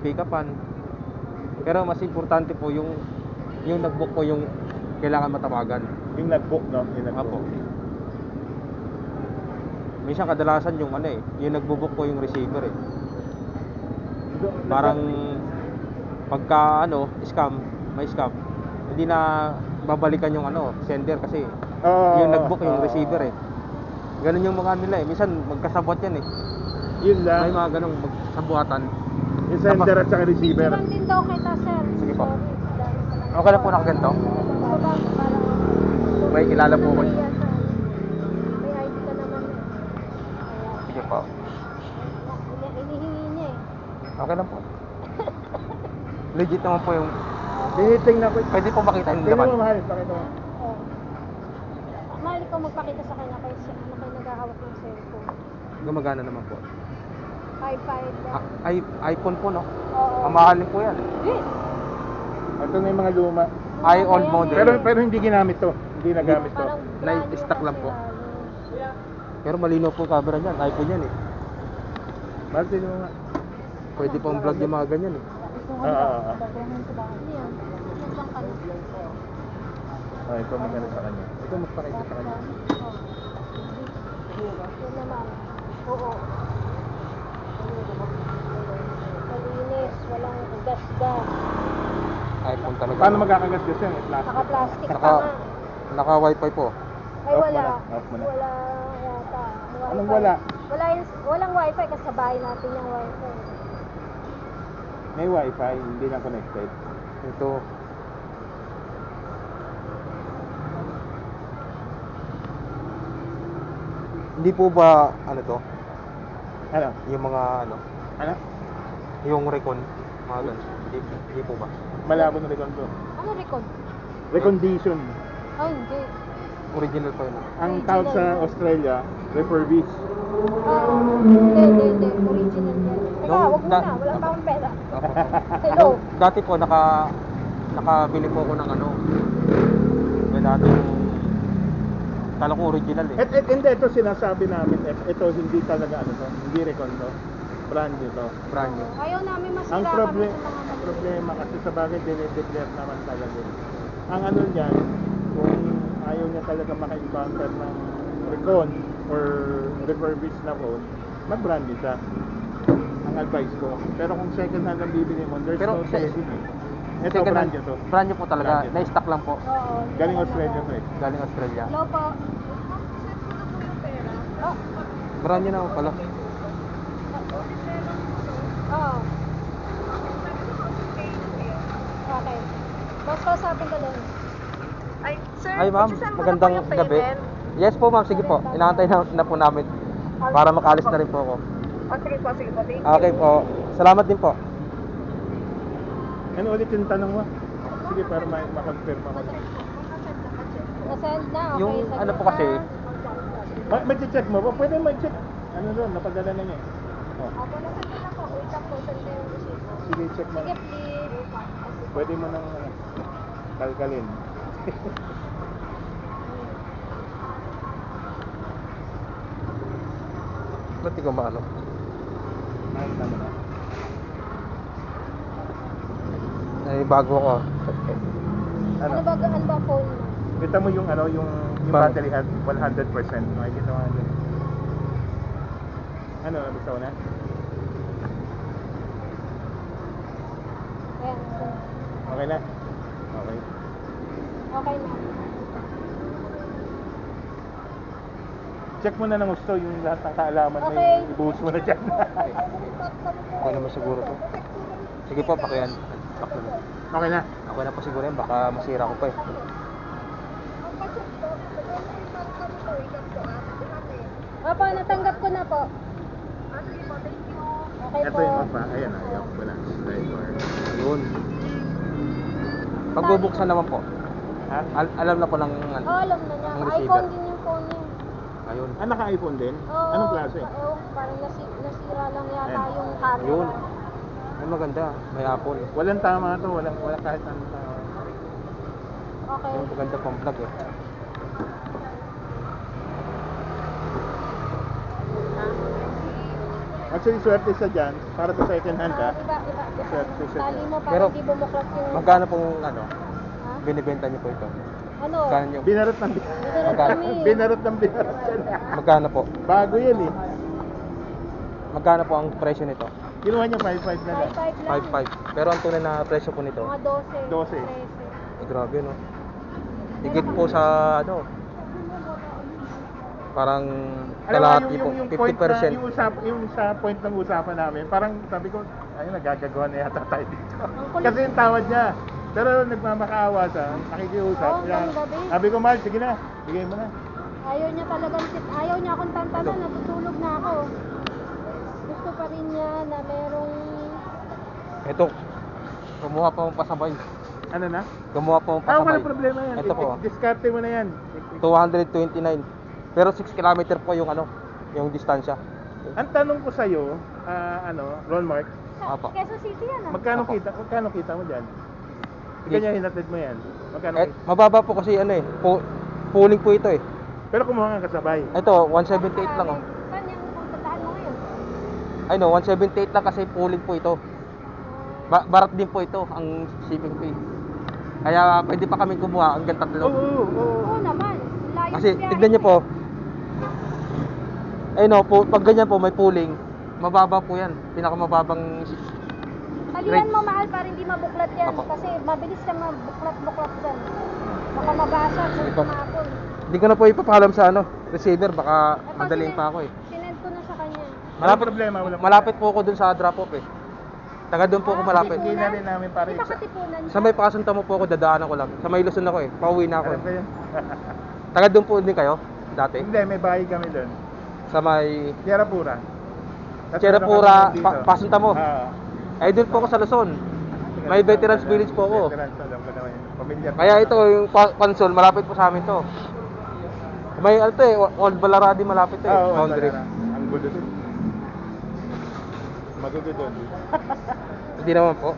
pick upan. Pero mas importante po yung nag-book po yung kailangan matawagan. Yung nag-book, no? Yung nag-book. Apo. Minsan kadalasan yung yung nagbo-book po yung receiver eh. Parang pagka scam, may scam, hindi na babalikan yung sender kasi yung nag-book yung receiver eh. Ganun yung mga nila eh. Minsan magkasabot yan eh. Yun lang. May mga ganung magsabuatan. Yung sender at saka receiver. Picturean din daw kita, sir. Sige po. Sorry. Okay lang po nakaganto. May kilala po ko. May ID ka naman eh. Kaya, Sige po. inihingi niya eh. Okay lang po. Legit naman po yung Tinitingnan ko. pwede po makita yung Tingnan laman. mo, mahal. Pakita mo. Oh. Mahal ikaw magpakita sa kanya kayo naghahawak ng cellphone. Gumagana naman po. 5-5 lang. iPhone po no? Oo. Ang mahalin po yan. Yes. Ito na yung mga luma. Ay, old model. Pero hindi ginamit to. Hindi nagamit to. Parang Na-stock lang po. kasi, Pero malinaw po camera niyan. iPhone yan eh. Mahal, tingnan mo nga. Pwede pong vlog yung mga ganyan eh. Ano yan? Ano bang kano? Ito maganda sa kanya. Ito magpakita sa kanya. Yan naman. Oo. Malinis. Walang gas-gas. iPhone talaga. Paano magkakagasgas yan? Plastic. Naka-plastic pa Naka, nga. naka wifi po. Ay, Off wala. mo na, off mo na. Wala yata. Anong Wifi. wala? Walang wifi kasi sa bahay natin yung wifi. May wifi, hindi na connected. Ito. Hindi po ba to? Ano? Yung mga Ano? yung recon, mga ganun. Hindi po ba? Malabo na recon to. Ano record? Recondition. Ay, hindi. Original po yun. Ang tawag sa Australia, refurbish. Hindi. Original yan. Teka, Nung wag mo da- na. Wala pa akong pera. Opo. Hello. Dati po nakabili po ako ng may dati yung kala ko original eh. Hindi, ito sinasabi namin. Ito hindi talaga to. Hindi recon to. Brand new to. Brand new. Ayaw namin masira Ang kami problem, sa mga mali. problema kasi sa bagay dinideclare naman talaga. Ang ano niyan, kung ayaw niya talaga maka-encounter ng recon or refurbished na phone, mag-brand new siya. Ang advice ko. Pero kung second hand ang bibili mo, there's Pero no saving eh. Ito Second brand hand- new to. Brand new po talaga. Brand new. Na-stock lang po. Oo. Galing Australia to eh. Galing Australia. Hello po. Oh. Brand new naman pala. Oo. Okay. Boss, kausapin ka doon. Ay, sir, Ay ma'am, i-send mo na po magandang yung gabi. payment. Yes po ma'am, sige po. Inaantay na po namin. Para makaalis na rin po ako. Oh, sige po. Thank you. Okay po. Salamat din po. Ano ulit yung tanong mo? Sige, para ma-confirm ako. Na-send na. Okay. Yung sagot ano po na. kasi, Mag-check mo ba? Pwede mag-check. Ano doon, napadala na niya eh. Oh. Opo, nasend ko na po. Wait lang po. Send ko yung receipt. Sige, check mo. Sige, please. Pwede mo nang kalkalin. ba't di ko maano? Nakita mo na. Ay, bago ako. Ano? Ano ba phone mo? Kita mo yung yung Bakit? battery had 100%. Makikita mo din. Ano, gusto mo na? Ayan. Okay na? Okay. Okay na. Check mo na ng gusto yung lahat ng kaalaman mo. Okay. Ibuhos mo na dyan. Okay naman siguro to. Sige po, pakiyan. Pak na. Okay na? Okay na po siguro yan. Baka masira ko pa eh. Opo, natanggap ko na po. Okay Ito po. yung pa. Ayan, ayaw ko na. Driver. Ayun. Pagbubuksan naman po. Ha? Alam na po ng Oh, alam na niya. Ang receiver. iPhone din yung phone niya. Ayun. Ah, naka-iPhone din? Oo. Anong klase? Oo, parang nasira lang yata Ayan. yung camera. Ayun. Ay, maganda. May Apple. Walang tama to. Walang kahit anong tama. Okay. Yung maganda pang vlog eh. Actually, swerte siya dyan. Para sa second hand ha. Iba. Swerte siya Tali dyan. mo para Pero, hindi bumuklat yung... Magkano pong ano, Ha? binibenta niyo po ito? Ano? Magkano yung, Binarot ng Binarot Magkano? kami. binarot ng binarot yan. magkano po? Bago yan eh. Magkano po ang presyo nito? Kinuha niya 5.5 na lang. 5.5 lang. 5.5. Pero ang tunay na presyo po nito, Mga 12. 12. 13. grabe no. Higit po sa ano, parang Alam mo, kalahati po, yung point na, 50%. yung sa point ng usapan namin, parang sabi ko, ayun, nagagagawa na yata tayo dito. kulit. Kasi yung tawad niya. Pero nagmamakaawa siya, nakikiusap. Oo, Kaya, gabi. sabi ko, Mal, sige na, bigay mo na. Ayaw niya talagang ayaw niya akong tantanan, natutulog na ako. Gusto pa rin niya na merong Ito, kumuha pa akong pasabay. Ano na? Kumuha pa akong Ah, pasabay. wala problema yan. Ito po. Diskarte mo na yan. 229. Pero 6 kilometer po yung ano, yung distansya. Ang tanong ko sa'yo, Ron Mark, Apo. Quezon City yan ah. magkano Ako. kita mo dyan? Yes. Ganyan hinatid mo yan. Magkano Eh, kita? mababa po kasi ano eh, pooling po ito eh. Pero kumuha nga kasabay. Ito, 178 lang oh. Saan yung pupuntahan mo ngayon? Ay no, 178 lang kasi pooling po ito. Barat din po ito ang shipping fee. Kaya pwede pa kami kumuha hanggang 3. Oo naman. Layo Kasi ng biyahe tignan niyo mo po. Ay no, po, pag ganyan po may pooling, mababa po yan. Pinakamababang Talian mo mahal para hindi mabuklat yan. Apo. Kasi mabilis ka mabuklat-buklat dyan. Baka mabasa kung Sige po. tumapon. Hindi ko na po ipapalam sa ano, receiver, baka Ito, madaliin pa ako eh. Sinend ko na sa kanya. Walang problema, walang Malapit po ako dun sa drop off eh. Taga doon po ako malapit. Hindi na rin namin para Di ba katipunan Sa may Pakasunta mo po ako, dadaanan ko lang. Sa may Luzon ako eh, pauwi na ako Alam ko eh. yun. Taga doon po din kayo, dati? Hindi, may bahay kami doon. Sa may Sierra Pura. Tapos Sierra meron Pura, kami dito. Pasunta mo? Ay doon po ako sa Luzon. May Veterans Village po ako. Veterans, alam ko naman yun. Pamilyar. Kaya ito, yung Pansol, malapit po sa amin to. May ano to eh, Old Balaradi malapit to eh, Oo, boundary. ang gulo doon. Magugo doon. Hindi naman po.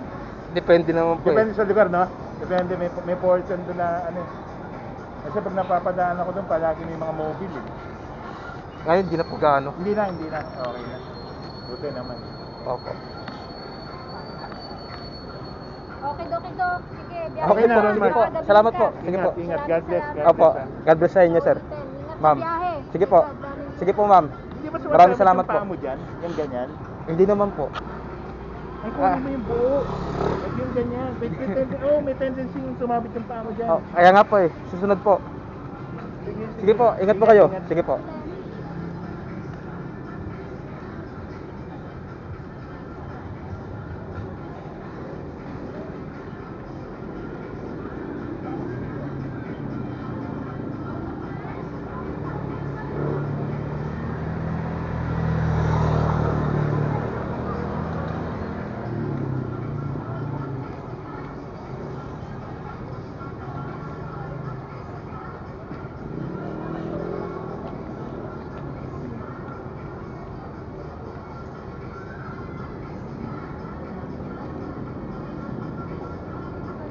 Depende naman po eh. Depende sa lugar, no? Depende, may portion doon na ano. Kasi pag napapadaan ako doon, palagi may mga mobile eh. Ngayon, di na po gaano. Hindi na. Okay na. Buti naman. Opo. Okay, do. Sige, biyahe Okay ka. po, sige po. Gabi Salamat ka. po. Sige po. Ingat. God bless. Opo. God bless sa inyo, sir. Ingat sa Ma'am. biyahe. Sige po. Sige po, ma'am. Hindi ba Maraming salamat yung paa po. mo dyan? Yung ganyan? Hindi naman po. Ay, kunin mo yung buo. Huwag yung ganyan. May tendency yung sumabit yung paa mo dyan. Oh, kaya nga po eh. Susunod po. Sige po, ingat po kayo. Sige po.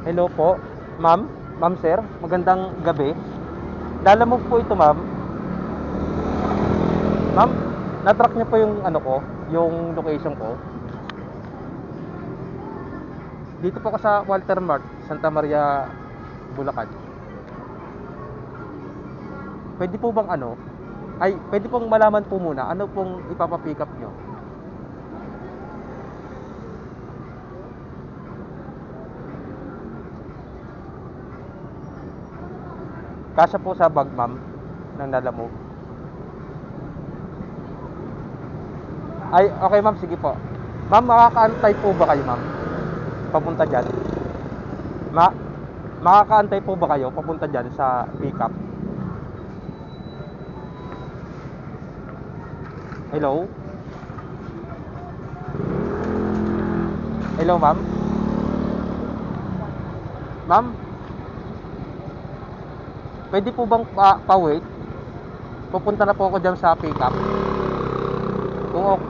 Hello po, ma'am. Ma'am sir, magandang gabi. Lalamove po ito, ma'am. Ma'am, na-track niyo po yung ano ko, yung location ko. Dito po ako sa Walter Mart, Santa Maria, Bulacan. Pwede po bang ano? Ay, pwede pong malaman po muna ano pong ipapapick up niyo? Kasya po sa bag, ma'am, ng Lalamove. Ay, okay ma'am, sige po. Ma'am, makakaantay po ba kayo, ma'am? Papunta dyan? Makakaantay po ba kayo papunta dyan sa pick-up? Hello? Hello, ma'am? Ma'am? Pwede po bang pa-wait? Pupunta na po ako dyan sa pick-up. Kung okay.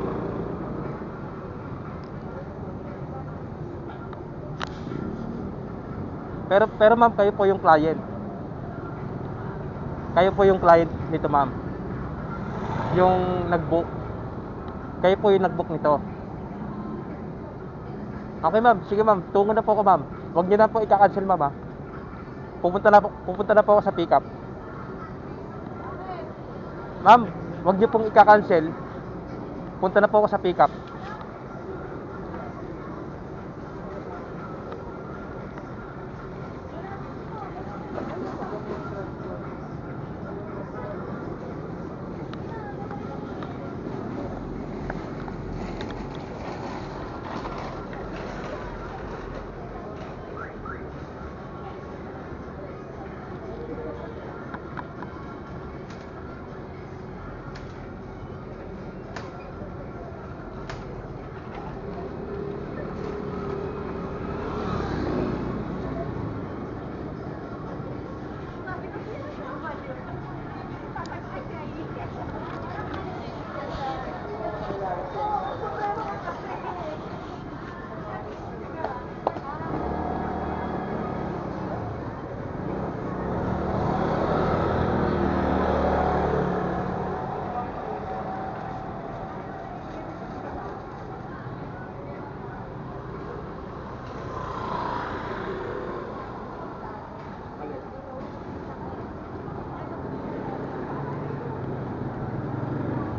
Pero ma'am, kayo po yung client. Kayo po yung client nito, ma'am. Yung nag-book. Kayo po yung nag-book nito. Okay ma'am, sige ma'am, tungo na po ako ma'am. Huwag niyo na po i-cancel ma'am ha. Pupunta na po ako sa pick up. Ma'am, huwag niyo pong i-cancel. Punta na po ako sa pick up.